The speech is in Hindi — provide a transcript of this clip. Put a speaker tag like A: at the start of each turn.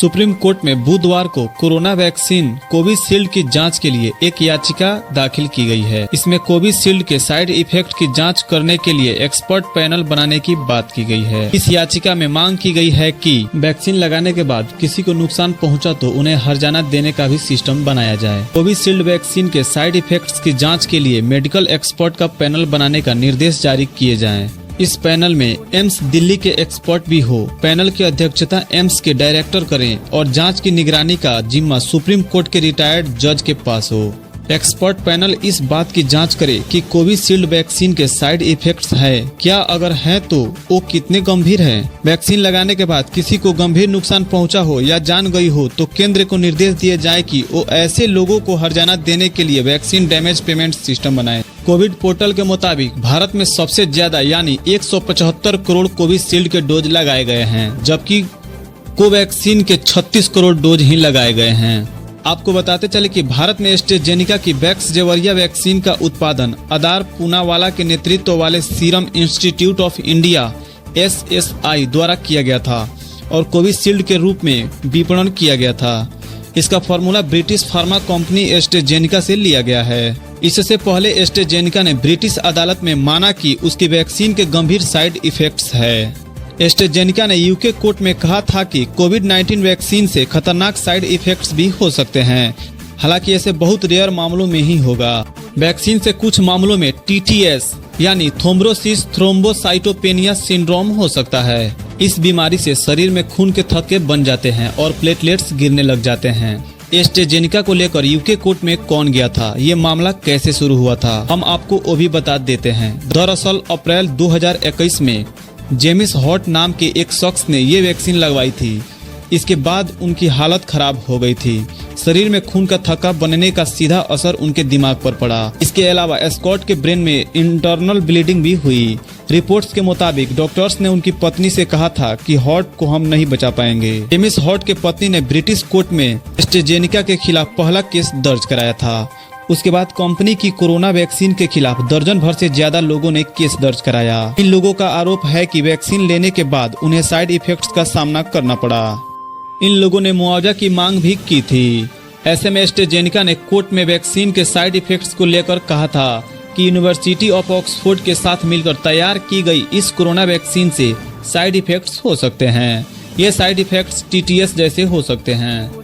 A: सुप्रीम कोर्ट में बुधवार को कोरोना वैक्सीन कोविशील्ड की जांच के लिए एक याचिका दाखिल की गई है। इसमें कोविशील्ड के साइड इफेक्ट की जांच करने के लिए एक्सपर्ट पैनल बनाने की बात की गई है। इस याचिका में मांग की गई है कि वैक्सीन लगाने के बाद किसी को नुकसान पहुंचा तो उन्हें हर्जाना देने का भी सिस्टम बनाया जाए। कोविशील्ड वैक्सीन के साइड इफेक्ट्स की जाँच के लिए मेडिकल एक्सपर्ट का पैनल बनाने का निर्देश जारी किए जाए। इस पैनल में एम्स दिल्ली के एक्सपर्ट भी हो। पैनल की अध्यक्षता एम्स के डायरेक्टर करें और जांच की निगरानी का जिम्मा सुप्रीम कोर्ट के रिटायर्ड जज के पास हो। एक्सपर्ट पैनल इस बात की जांच करे कि कोविशील्ड वैक्सीन के साइड इफेक्ट्स है क्या, अगर है तो वो कितने गंभीर है। वैक्सीन लगाने के बाद किसी को गंभीर नुकसान पहुंचा हो या जान गई हो तो केंद्र को निर्देश दिए जाए कि वो ऐसे लोगों को हर्जाना देने के लिए वैक्सीन डैमेज पेमेंट सिस्टम बनाए। कोविड पोर्टल के मुताबिक भारत में सबसे ज्यादा यानी 175 करोड़ कोविशील्ड के डोज लगाए गए हैं, जबकि कोवैक्सीन के 36 करोड़ डोज ही लगाए गए हैं। आपको बताते चले कि भारत में एस्ट्राजेनेका की वैक्सजेवरिया वैक्सीन का उत्पादन अदार पूनावाला के नेतृत्व वाले serum institute of India SSI द्वारा किया गया था और कोविशील्ड के रूप में विपणन किया गया था। इसका formula British pharma company AstraZeneca से लिया गया है। इससे पहले एस्ट्राजेनेका ने ब्रिटिश अदालत में माना कि उसकी वैक्सीन के गंभीर साइड इफेक्ट्स है। एस्ट्राजेनेका ने यूके कोर्ट में कहा था कि कोविड-19 वैक्सीन से खतरनाक साइड इफेक्ट्स भी हो सकते हैं, हालांकि ऐसे बहुत रेयर मामलों में ही होगा। वैक्सीन से कुछ मामलों में TTS यानी थ्रोम्बोसिस थ्रोम्बोसाइटोपेनिया सिंड्रोम हो सकता है। इस बीमारी से शरीर में खून के थक्के बन जाते हैं और प्लेटलेट्स गिरने लग जाते हैं। एस्ट्राजेनेका को लेकर यूके कोर्ट में कौन गया था, ये मामला कैसे शुरू हुआ था, हम आपको वो भी बता देते हैं। दरअसल अप्रैल 2021 में जेमिस हॉट नाम के एक शख्स ने ये वैक्सीन लगवाई थी। इसके बाद उनकी हालत खराब हो गई थी। शरीर में खून का थक्का बनने का सीधा असर उनके दिमाग पर पड़ा। इसके अलावा स्कॉट के ब्रेन में इंटरनल ब्लीडिंग भी हुई। रिपोर्ट्स के मुताबिक डॉक्टर्स ने उनकी पत्नी से कहा था कि हॉट को हम नहीं बचा पाएंगे। जेमिस हॉट के पत्नी ने ब्रिटिश कोर्ट में एस्ट्राजेनेका के खिलाफ पहला केस दर्ज कराया था। उसके बाद कंपनी की कोरोना वैक्सीन के खिलाफ दर्जन भर से ज्यादा लोगों ने केस दर्ज कराया। इन लोगों का आरोप है कि वैक्सीन लेने के बाद उन्हें साइड इफेक्ट्स का सामना करना पड़ा। इन लोगों ने मुआवजा की मांग भी की थी। ऐसे में एस्ट्राजेनेका ने कोर्ट में वैक्सीन के साइड इफेक्ट्स को लेकर कहा था कि यूनिवर्सिटी ऑफ ऑक्सफोर्ड के साथ मिलकर तैयार की गई इस कोरोना वैक्सीन से साइड इफेक्ट्स हो सकते हैं। ये साइड इफेक्ट्स TTS जैसे हो सकते हैं।